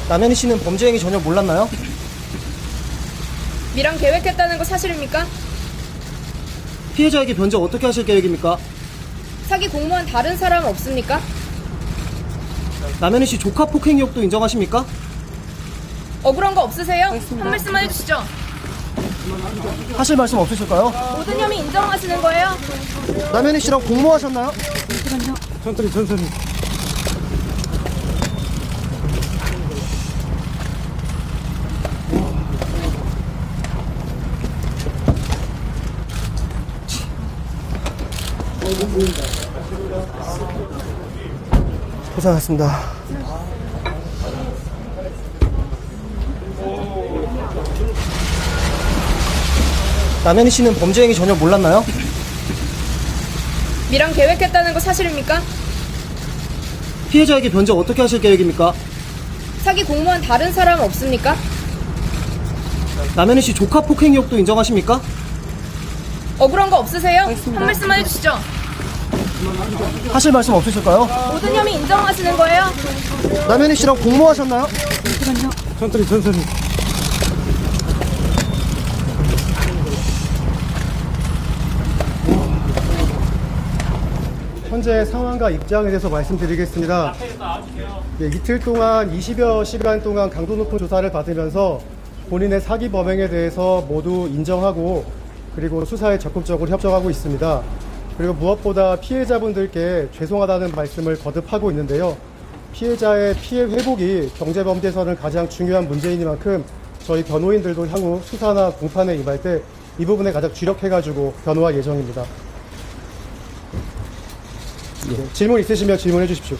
남현희 씨는 범죄 행위 전혀 몰랐나요? 미랑 계획했다는 거 사실입니까? 피해자에게 변제 어떻게 하실 계획입니까? 사기 공모한 다른 사람 없습니까? 남현희 씨 조카 폭행 의혹도 인정하십니까? 억울한 거 없으세요? 한 말씀만 해주시죠. 하실 말씀 없으실까요? 모든 혐의 인정하시는 거예요? 남현희 씨랑 공모하셨나요? 천천히. 고생하셨습니다. 남현희 씨는 범죄 행위 전혀 몰랐나요? 미랑 계획했다는 거 사실입니까? 피해자에게 변제 어떻게 하실 계획입니까? 사기 공모한 다른 사람 없습니까? 남현희 씨 조카 폭행 의혹도 인정하십니까? 억울한 거 없으세요? 한 말씀만 해주시죠. 하실 말씀 없으실까요? 모든 혐의 인정하시는 거예요? 남현희 씨랑 공모하셨나요? 천천히. 현재 상황과 입장에 대해서 말씀드리겠습니다. 이틀 동안 20여 시간 동안 강도 높은 조사를 받으면서 본인의 사기 범행에 대해서 모두 인정하고 그리고 수사에 적극적으로 협조하고 있습니다. 그리고 무엇보다 피해자분들께 죄송하다는 말씀을 거듭하고 있는데요. 피해자의 피해 회복이 경제범죄에서는 가장 중요한 문제이니만큼 저희 변호인들도 향후 수사나 공판에 임할 때 이 부분에 가장 주력해가지고 변호할 예정입니다. 질문 있으시면 질문해 주십시오.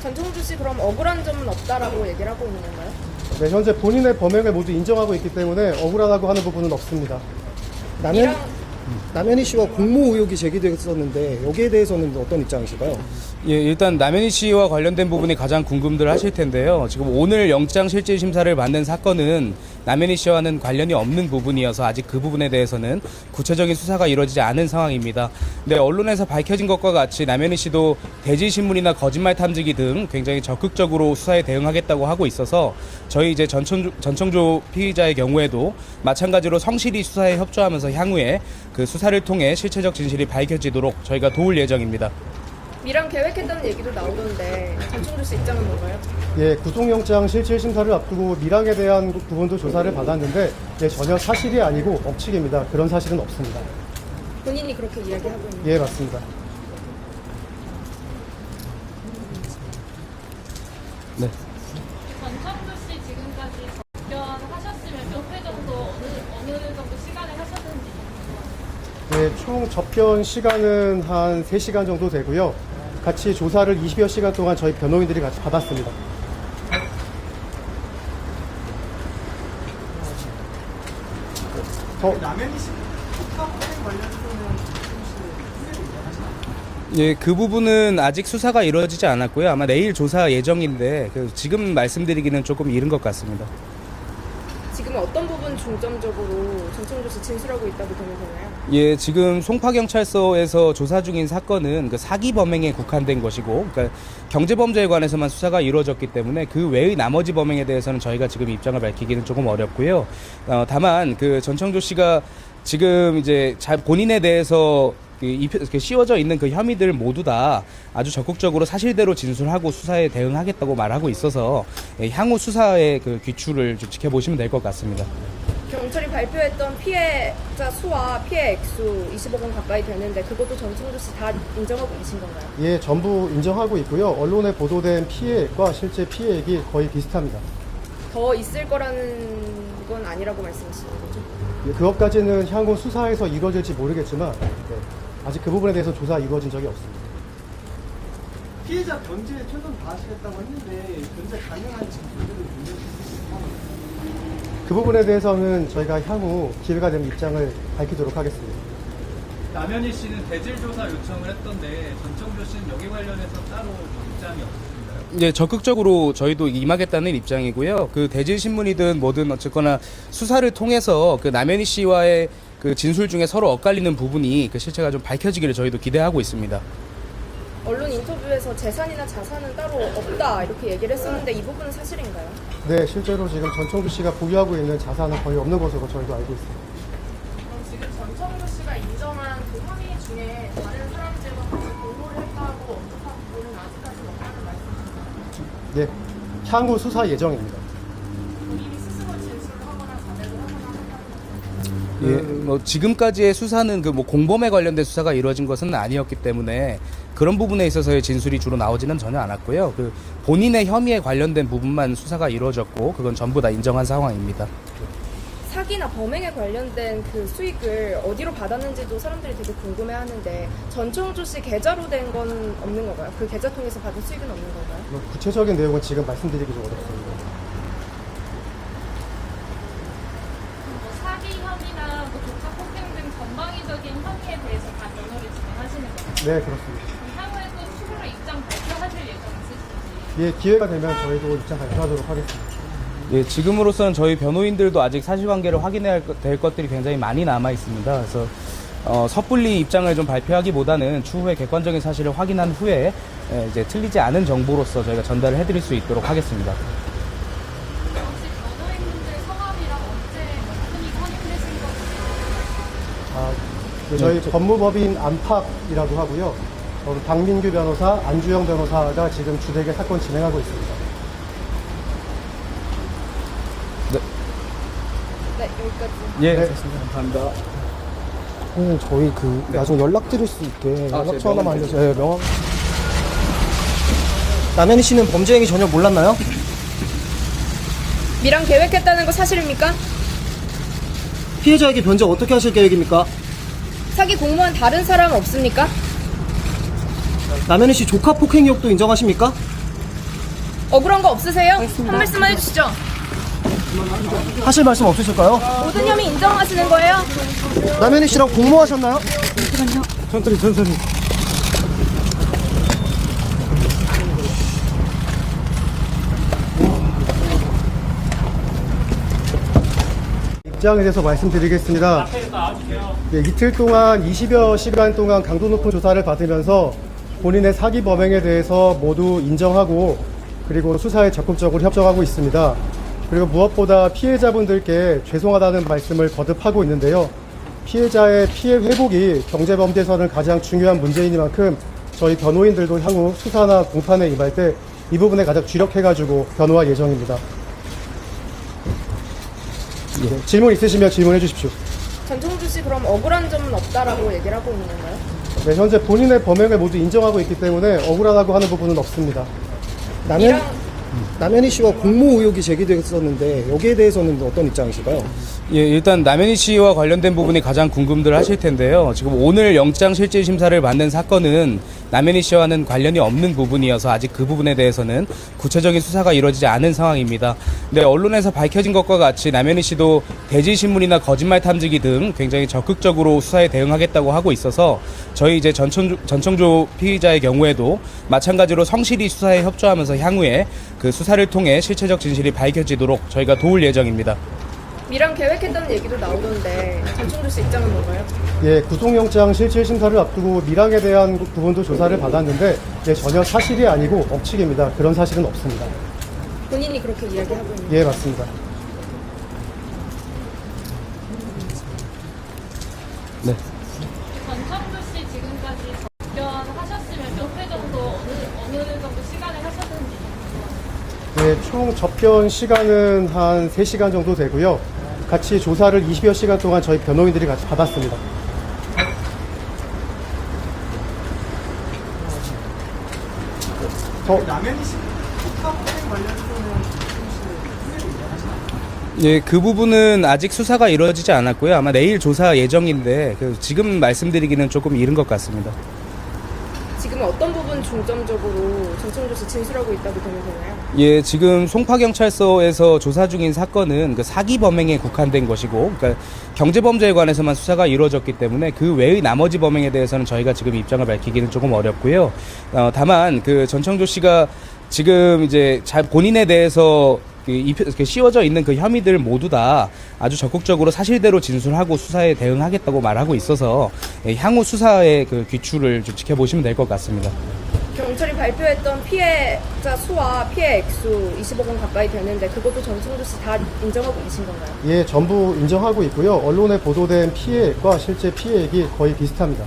전청주 씨 그럼 억울한 점은 없다라고 얘기를 하고 있는 건가요? 네, 현재 본인의 범행을 모두 인정하고 있기 때문에 억울하다고 하는 부분은 없습니다. 남현희 씨와 공모 의혹이 제기됐었는데 여기에 대해서는 어떤 입장이실까요? 예, 일단 남현희 씨와 관련된 부분이 가장 궁금들 하실 텐데요. 지금 오늘 영장 실질 심사를 받는 사건은 남현희 씨와는 관련이 없는 부분이어서 아직 그 부분에 대해서는 구체적인 수사가 이루어지지 않은 상황입니다. 네, 언론에서 밝혀진 것과 같이 남현희 씨도 대질 신문이나 거짓말 탐지기 등 굉장히 적극적으로 수사에 대응하겠다고 하고 있어서 저희 이제 전청조 피의자의 경우에도 마찬가지로 성실히 수사에 협조하면서 향후에 그 수사를 통해 실체적 진실이 밝혀지도록 저희가 도울 예정입니다. 미랑 계획했다는 얘기도 나오던데 전청주 씨 입장은 뭔가요? 예, 구속영장 실질 심사를 앞두고 밀항에 대한 부분도 조사를 받았는데 전혀 사실이 아니고 억측입니다. 그런 사실은 없습니다. 본인이 그렇게 이야기하고 있는 예, 맞습니다. 네. 전청주 씨 지금까지 접견하셨으면 몇 회 정도 어느 정도 시간을 하셨는지 예, 총 접견 시간은 한 3시간 정도 되고요. 같이 조사를 20여 시간 동안 저희 변호인들이 같이 받았습니다. 예, 그 부분은 아직 수사가 이루어지지 않았고요. 아마 내일 조사 예정인데 지금 말씀드리기는 조금 이른 것 같습니다. 지금 어떤 부분 중점적으로 전청주 씨 진술하고 있다고 보면 되나요? 예, 지금 송파경찰서에서 조사 중인 사건은 그 사기 범행에 국한된 것이고, 그러니까 경제범죄에 관해서만 수사가 이루어졌기 때문에 그 외의 나머지 범행에 대해서는 저희가 지금 입장을 밝히기는 조금 어렵고요. 다만 그 전청조 씨가 지금 이제 본인에 대해서 씌워져 있는 그 혐의들 모두 다 아주 적극적으로 사실대로 진술하고 수사에 대응하겠다고 말하고 있어서 향후 수사의 그 귀추를 좀 지켜보시면 될 것 같습니다. 경찰이 발표했던 피해자 수와 피해 액수 20억 원 가까이 되는데 그것도 전청주 씨 다 인정하고 계신 건가요? 예, 전부 인정하고 있고요. 언론에 보도된 피해액과 실제 피해액이 거의 비슷합니다. 더 있을 거라는 건 아니라고 말씀하시는 거죠? 예, 그것까지는 향후 수사에서 이루어질지 모르겠지만 아직 그 부분에 대해서 조사 이루어진 적이 없습니다. 피해자 변제에 최선 다하시겠다고 했는데 변제 가능한지 그 부분에 대해서는 저희가 향후 기회가 되면 입장을 밝히도록 하겠습니다. 남현희 씨는 대질 조사 요청을 했던데 전청조 씨는 여기 관련해서 따로 입장이 없으신가요? 네, 적극적으로 저희도 임하겠다는 입장이고요. 그 대질 신문이든 뭐든 어쨌거나 수사를 통해서 그 남현희 씨와의 그 진술 중에 서로 엇갈리는 부분이 그 실체가 좀 밝혀지기를 저희도 기대하고 있습니다. 언론 인터뷰에서 재산이나 자산은 따로 없다 이렇게 얘기를 했었는데 이 부분은 사실인가요? 네, 실제로 지금 전청주 씨가 보유하고 있는 자산은 거의 없는 것으로 저희도 알고 있습니다. 그럼 지금 전청주 씨가 인정한 그 혐의 중에 다른 사람들과 같이 공모를 했다고 언급한 부분은 아직까지는 없다는 말씀이신가요? 네, 향후 수사 예정입니다. 이미 스스로 진술을 하거나 자백을 하거나 한다는 예, 뭐 지금까지의 수사는 그 뭐 공범에 관련된 수사가 이루어진 것은 아니었기 때문에 그런 부분에 있어서의 진술이 주로 나오지는 전혀 않았고요. 그 본인의 혐의에 관련된 부분만 수사가 이루어졌고 그건 전부 다 인정한 상황입니다. 사기나 범행에 관련된 그 수익을 어디로 받았는지도 사람들이 되게 궁금해하는데 전청주 씨 계좌로 된 건 없는 건가요? 그 계좌 통해서 받은 수익은 없는 건가요? 뭐 구체적인 내용은 지금 말씀드리기 좀 어렵습니다. 뭐 사기 혐의나 뭐 조카 폭행 등 전방위적인 혐의에 대해서 다 변호를 진행하시는 거예요. 네, 그렇습니다. 향후에 또 추후로 입장 발표하실 예정 있으신지. 예, 기회가 되면 저희도 입장 발표하도록 하겠습니다. 예, 지금으로서는 저희 변호인들도 아직 사실관계를 확인해야 될 것들이 굉장히 많이 남아 있습니다. 그래서 섣불리 입장을 좀 발표하기보다는 추후에 객관적인 사실을 확인한 후에 이제 틀리지 않은 정보로서 저희가 전달을 해드릴 수 있도록 하겠습니다. 혹시 변호인분들 성함이랑 언제 오픈이 선임되신 건지. 아, 네, 저희 법무법인 안팎이라고 하고요. 박민규 변호사, 안주영 변호사가 지금 주택의 사건 진행하고 있습니다. 네, 여기까지. 예, 네. 감사합니다. 저희 그 나중에 연락드릴 수 있게 연락처 하나만 알려주세요. 네, 명함. 남현희 씨는 범죄 행위 전혀 몰랐나요? 미랑 계획했다는 거 사실입니까? 피해자에게 변제 어떻게 하실 계획입니까? 사기 공모한 다른 사람 없습니까? 남현희 씨 조카 폭행 의혹도 인정하십니까? 억울한 거 없으세요? 한 말씀만 해주시죠. 하실 말씀 없으실까요? 모든 혐의 인정하시는 거예요? 남현희 씨랑 공모하셨나요? 천천히. 입장에 대해서 말씀드리겠습니다. 예, 이틀 동안 20여 시간 동안 강도 높은 조사를 받으면서 본인의 사기 범행에 대해서 모두 인정하고 그리고 수사에 적극적으로 협조하고 있습니다. 그리고 무엇보다 피해자분들께 죄송하다는 말씀을 거듭하고 있는데요. 피해자의 피해 회복이 경제범죄에서는 가장 중요한 문제이니만큼 저희 변호인들도 향후 수사나 공판에 임할 때 이 부분에 가장 주력해가지고 변호할 예정입니다. 예, 질문 있으시면 질문해 주십시오. 전청주 씨 그럼 억울한 점은 없다라고 얘기를 하고 있는 건가요? 네, 현재 본인의 범행을 모두 인정하고 있기 때문에 억울하다고 하는 부분은 없습니다. 남현희 씨와 공모 의혹이 제기됐었는데 여기에 대해서는 어떤 입장이실까요? 예, 일단 남현희 씨와 관련된 부분이 가장 궁금들 하실 텐데요. 지금 오늘 영장 실질 심사를 받는 사건은 남현희 씨와는 관련이 없는 부분이어서 아직 그 부분에 대해서는 구체적인 수사가 이루어지지 않은 상황입니다. 근데 언론에서 밝혀진 것과 같이 남현희 씨도 대질 신문이나 거짓말 탐지기 등 굉장히 적극적으로 수사에 대응하겠다고 하고 있어서 저희 이제 전청조 피의자의 경우에도 마찬가지로 성실히 수사에 협조하면서 향후에 그 수사를 통해 실체적 진실이 밝혀지도록 저희가 도울 예정입니다. 미랑 계획했다는 얘기도 나오던데 전청주 씨 입장은 뭔가요? 예, 구속영장 실질 심사를 앞두고 밀항에 대한 부분도 조사를 받았는데 예, 전혀 사실이 아니고 억측입니다. 그런 사실은 없습니다. 본인이 그렇게 이야기하고 있는 예, 맞습니다. 네. 전청주 씨 지금까지 접견하셨으면 몇 회 정도 어느 정도 시간을 하셨는지. 예, 총 접견 시간은 한 3시간 정도 되고요. 같이 조사를 20여 시간 동안 저희 변호인들이 같이 받았습니다. 예, 그 부분은 아직 수사가 이루어지지 않았고요. 아마 내일 조사 예정인데 지금 말씀드리기는 조금 이른 것 같습니다. 지금 어떤 부분 중점적으로 전청주 씨 진술하고 있다고 보면 되나요? 예, 지금 송파경찰서에서 조사 중인 사건은 그 사기 범행에 국한된 것이고, 그러니까 경제범죄에 관해서만 수사가 이루어졌기 때문에 그 외의 나머지 범행에 대해서는 저희가 지금 입장을 밝히기는 조금 어렵고요. 다만 그 전청조 씨가 지금 이제 본인에 대해서 씌워져 있는 그 혐의들 모두 다 아주 적극적으로 사실대로 진술하고 수사에 대응하겠다고 말하고 있어서 향후 수사의 그 귀추를 좀 지켜보시면 될 것 같습니다. 경찰이 발표했던 피해자 수와 피해 액수 20억 원 가까이 되는데 그것도 전청조 씨 다 인정하고 계신 건가요? 예, 전부 인정하고 있고요. 언론에 보도된 피해액과 실제 피해액이 거의 비슷합니다.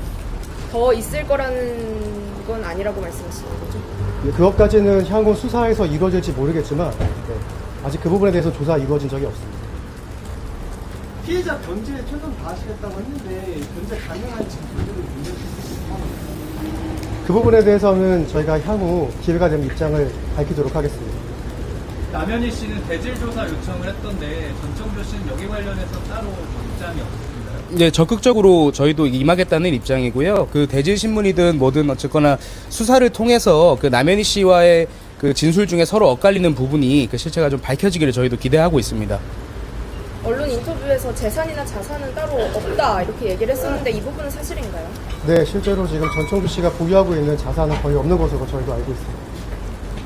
더 있을 거라는 건 아니라고 말씀하시는 거죠? 예, 그것까지는 향후 수사에서 이루어질지 모르겠지만 아직 그 부분에 대해서 조사 이루어진 적이 없습니다. 피해자 변제에 최선 다하시겠다고 했는데 변제 가능한지 그 부분에 대해서는 저희가 향후 기회가 되면 입장을 밝히도록 하겠습니다. 남현희 씨는 대질 조사 요청을 했던데 전청조 씨는 여기 관련해서 따로 입장이 없으신가요? 네, 적극적으로 저희도 임하겠다는 입장이고요. 그 대질 신문이든 뭐든 어쨌거나 수사를 통해서 그 남현희 씨와의 그 진술 중에 서로 엇갈리는 부분이 그 실체가 좀 밝혀지기를 저희도 기대하고 있습니다. 언론 인터뷰에서 재산이나 자산은 따로 없다 이렇게 얘기를 했었는데 이 부분은 사실인가요? 네, 실제로 지금 전청주 씨가 보유하고 있는 자산은 거의 없는 것으로 저희도 알고 있습니다.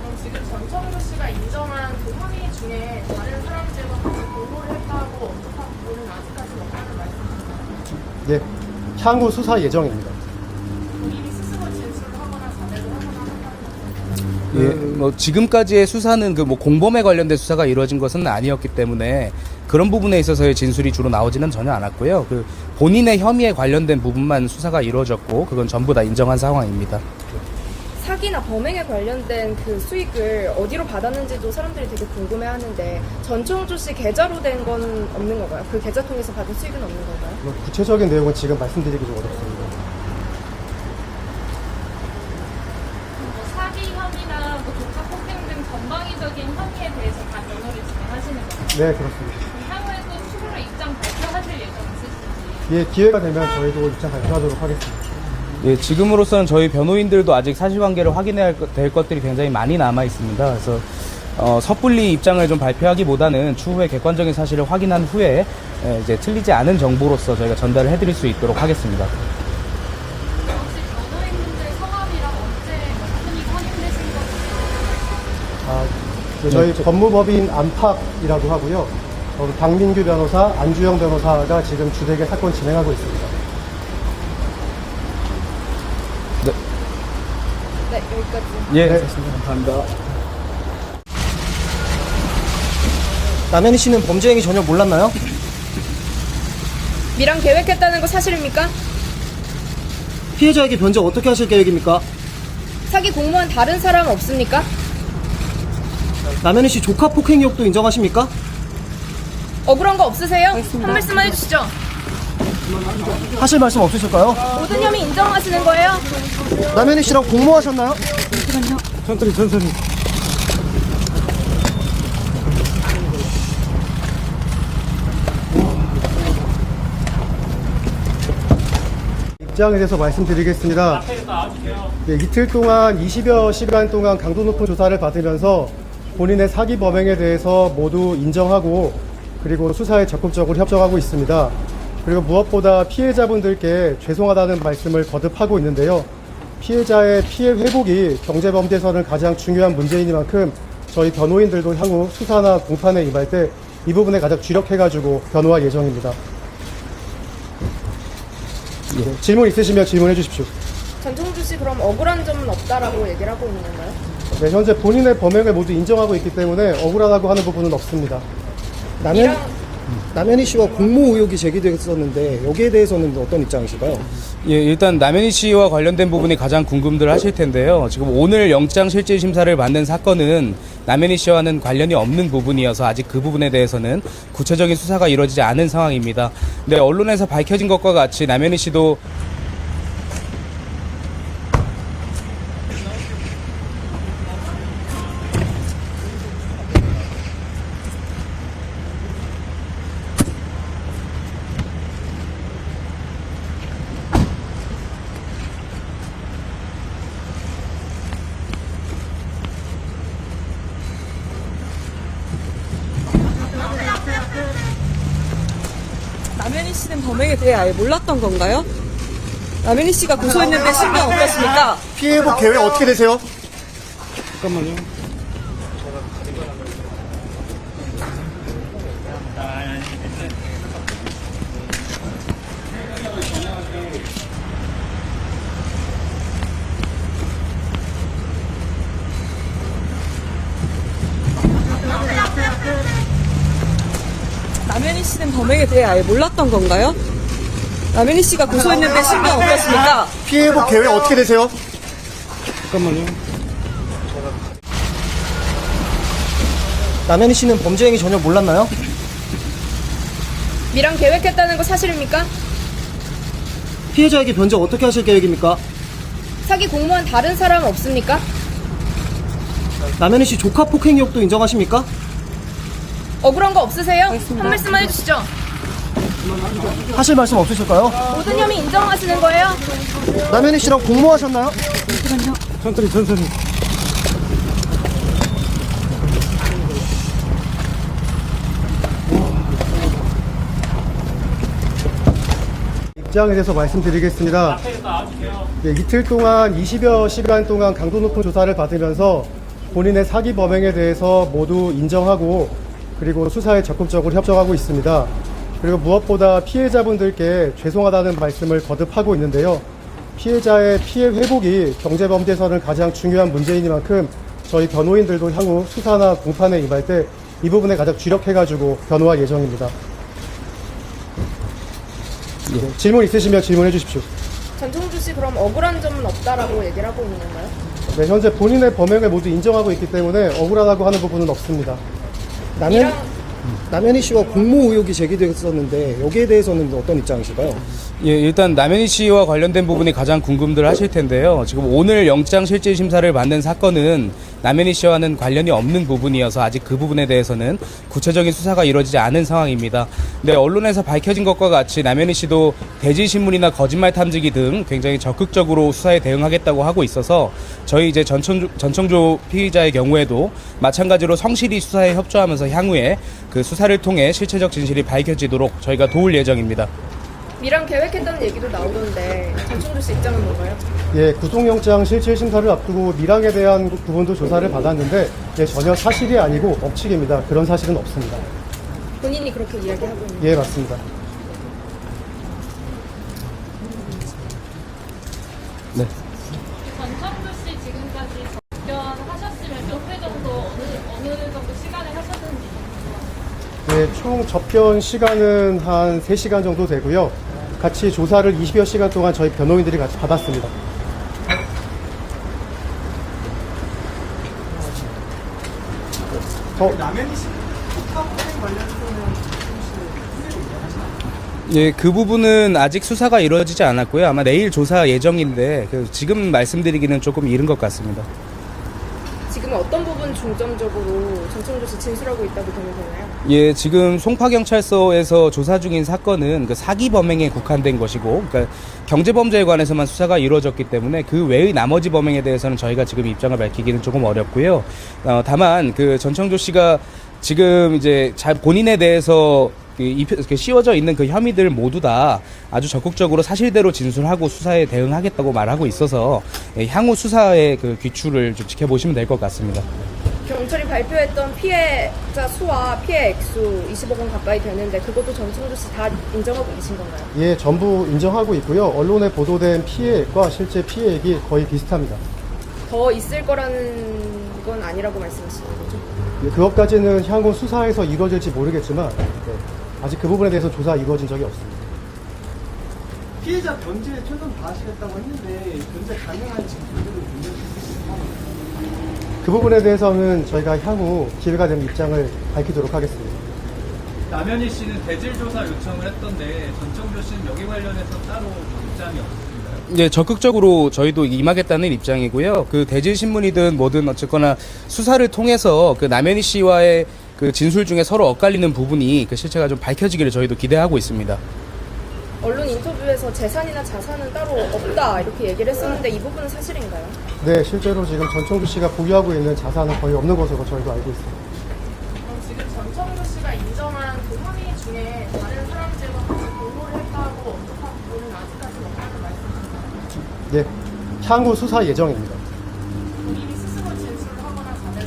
그럼 지금 전청조 씨가 인정한 그 혐의 중에 다른 사람들과 같이 공모를 했다고 언급한 부분은 아직까지 없다는 말씀이신가요? 네, 향후 수사 예정입니다. 본인이 스스로 진술을 하거나 자백을 하거나 한다는 예, 뭐 지금까지의 수사는 그 뭐 공범에 관련된 수사가 이루어진 것은 아니었기 때문에 그런 부분에 있어서의 진술이 주로 나오지는 전혀 않았고요. 그 본인의 혐의에 관련된 부분만 수사가 이루어졌고 그건 전부 다 인정한 상황입니다. 사기나 범행에 관련된 그 수익을 어디로 받았는지도 사람들이 되게 궁금해하는데 전청조 씨 계좌로 된 건 없는 건가요? 그 계좌 통해서 받은 수익은 없는 건가요? 뭐 구체적인 내용은 지금 말씀드리기 좀 어렵습니다. 뭐 사기 혐의나 뭐 조카 폭행 등 전방위적인 혐의에 대해서 다 변호를 진행하시는 거예요. 네, 그렇습니다. 향후에 또 추후로 입장 발표하실 예정 있으신지. 예, 기회가 되면 저희도 입장 발표하도록 하겠습니다. 예, 지금으로서는 저희 변호인들도 아직 사실관계를 확인해야 될 것들이 굉장히 많이 남아 있습니다. 그래서 섣불리 입장을 좀 발표하기보다는 추후에 객관적인 사실을 확인한 후에 이제 틀리지 않은 정보로서 저희가 전달을 해드릴 수 있도록 하겠습니다. 혹시 변호인분들 성함이랑 언제 흔히 확인되신 건가요? 아, 네, 저희 법무법인 안팎이라고 하고요. 박민규 변호사, 안주영 변호사가 지금 주되게 사건 진행하고 있습니다. 네, 여기까지. 예, 네. 감사합니다. 남현희 씨는 범죄 행위 전혀 몰랐나요? 미랑 계획했다는 거 사실입니까? 피해자에게 변제 어떻게 하실 계획입니까? 사기 공모한 다른 사람 없습니까? 남현희 씨 조카 폭행 의혹도 인정하십니까? 억울한 거 없으세요? 한 말씀만 해주시죠. 하실 말씀 없으실까요? 모든 혐의 인정하시는 거예요? 남현희 씨랑 공모하셨나요? 천천히. 입장에 대해서 말씀드리겠습니다. 네, 이틀 동안 20여 시간 동안 강도 높은 조사를 받으면서 본인의 사기 범행에 대해서 모두 인정하고 그리고 수사에 적극적으로 협조하고 있습니다. 그리고 무엇보다 피해자분들께 죄송하다는 말씀을 거듭하고 있는데요. 피해자의 피해 회복이 경제범죄에서는 가장 중요한 문제이니만큼 저희 변호인들도 향후 수사나 공판에 임할 때 이 부분에 가장 주력해가지고 변호할 예정입니다. 예, 질문 있으시면 질문해 주십시오. 전청주 씨 그럼 억울한 점은 없다라고 얘기를 하고 있는 건가요? 네, 현재 본인의 범행을 모두 인정하고 있기 때문에 억울하다고 하는 부분은 없습니다. 남현희 씨와 공모 의혹이 제기됐었는데 여기에 대해서는 어떤 입장이실까요? 예, 일단 남현희 씨와 관련된 부분이 가장 궁금들 하실 텐데요. 지금 오늘 영장 실질 심사를 받는 사건은 남현희 씨와는 관련이 없는 부분이어서 아직 그 부분에 대해서는 구체적인 수사가 이루어지지 않은 상황입니다. 근데 언론에서 밝혀진 것과 같이 남현희 씨도 남현희 씨는 범행에 대해 아예 몰랐던 건가요? 남현희 씨가 고소했는데 신경 어떻습니까? 피해 회복 계획 어떻게 되세요? 남현희 씨는 범행에 대해 아예 몰랐던 건가요? 남현희 씨가 고소했는데 신경 어떻습니까? 피해 회복 계획 어떻게 되세요? 남현희 씨는 범죄 행위 전혀 몰랐나요? 미랑 계획했다는 거 사실입니까? 피해자에게 변제 어떻게 하실 계획입니까? 사기 공모한 다른 사람 없습니까? 남현희 씨 조카 폭행 의혹도 인정하십니까? 억울한 거 없으세요? 한 말씀만 해주시죠. 하실 말씀 없으실까요? 모든 혐의 인정하시는 거예요? 남현희 씨랑 공모하셨나요? 천천히. 입장에 대해서 말씀드리겠습니다. 이틀 동안 20여 시간 동안 강도 높은 조사를 받으면서 본인의 사기 범행에 대해서 모두 인정하고 그리고 수사에 적극적으로 협조하고 있습니다. 그리고 무엇보다 피해자분들께 죄송하다는 말씀을 거듭하고 있는데요. 피해자의 피해 회복이 경제범죄에서는 가장 중요한 문제이니만큼 저희 변호인들도 향후 수사나 공판에 임할 때 이 부분에 가장 주력해가지고 변호할 예정입니다. 질문 있으시면 질문해 주십시오. 전청주 씨 그럼 억울한 점은 없다라고 얘기를 하고 있는 건가요? 네, 현재 본인의 범행을 모두 인정하고 있기 때문에 억울하다고 하는 부분은 없습니다. 남현희 씨와 공모 의혹이 제기됐었는데 여기에 대해서는 어떤 입장이실까요? 예, 일단 남현희 씨와 관련된 부분이 가장 궁금들 하실 텐데요. 지금 오늘 영장 실질 심사를 받는 사건은 남현희 씨와는 관련이 없는 부분이어서 아직 그 부분에 대해서는 구체적인 수사가 이루어지지 않은 상황입니다. 네, 언론에서 밝혀진 것과 같이 남현희 씨도 대지 신문이나 거짓말 탐지기 등 굉장히 적극적으로 수사에 대응하겠다고 하고 있어서 저희 이제 전청조 피의자의 경우에도 마찬가지로 성실히 수사에 협조하면서 향후에 그 수사를 통해 실체적 진실이 밝혀지도록 저희가 도울 예정입니다. 미랑 계획했다는 얘기도 나오던데 전청주 씨 입장은 뭔가요? 예, 구속영장 실질 심사를 앞두고 밀항에 대한 부분도 조사를 받았는데 예, 전혀 사실이 아니고 억측입니다. 그런 사실은 없습니다. 본인이 그렇게 이야기하고 있는 예, 맞습니다. 네. 전청주 씨 지금까지 접견하셨으면 몇 회 정도 어느 정도 시간을 하셨는지 예, 총 접견 시간은 한 3시간 정도 되고요. 같이 조사를 20여 시간 동안 저희 변호인들이 같이 받았습니다. 예, 그 부분은 아직 수사가 이루어지지 않았고요. 아마 내일 조사 예정인데 지금 말씀드리기는 조금 이른 것 같습니다. 지금 어떤 부분 중점적으로 전청주 씨 진술하고 있다고 보면 되나요? 예, 지금 송파경찰서에서 조사 중인 사건은 그 사기 범행에 국한된 것이고, 그러니까 경제범죄에 관해서만 수사가 이루어졌기 때문에 그 외의 나머지 범행에 대해서는 저희가 지금 입장을 밝히기는 조금 어렵고요. 다만 그 전청조 씨가 지금 이제 본인에 대해서 씌워져 있는 그 혐의들 모두 다 아주 적극적으로 사실대로 진술하고 수사에 대응하겠다고 말하고 있어서 향후 수사의 그 귀추를 좀 지켜보시면 될 것 같습니다. 경찰이 발표했던 피해자 수와 피해 액수 20억 원 가까이 되는데 그것도 전청주 씨 다 인정하고 계신 건가요? 예, 전부 인정하고 있고요. 언론에 보도된 피해액과 실제 피해액이 거의 비슷합니다. 더 있을 거라는 건 아니라고 말씀하시는 거죠? 예, 그것까지는 향후 수사에서 이루어질지 모르겠지만 네, 아직 그 부분에 대해서 조사 이루어진 적이 없습니다. 피해자 변제에 최선 다하시겠다고 했는데 변제 가능한지 그 부분에 대해서는 저희가 향후 기회가 되면 입장을 밝히도록 하겠습니다. 남현희 씨는 대질 조사 요청을 했던데 전청조 씨는 여기 관련해서 따로 입장이 없으신가요? 네, 적극적으로 저희도 임하겠다는 입장이고요. 그 대질 신문이든 뭐든 어쨌거나 수사를 통해서 그 남현희 씨와의 그 진술 중에 서로 엇갈리는 부분이 그 실체가 좀 밝혀지기를 저희도 기대하고 있습니다. 언론 인터뷰에서 재산이나 자산은 따로 없다 이렇게 얘기를 했었는데 이 부분은 사실인가요? 네, 실제로 지금 전청주 씨가 보유하고 있는 자산은 거의 없는 것으로 저희도 알고 있습니다. 그럼 지금 전청주 씨가 인정한 그 혐의 중에 다른 사람들과 같이 공모를 했다고 언급한 부분은 아직까지 없다는 말씀이신가요? 예, 향후 수사 예정입니다.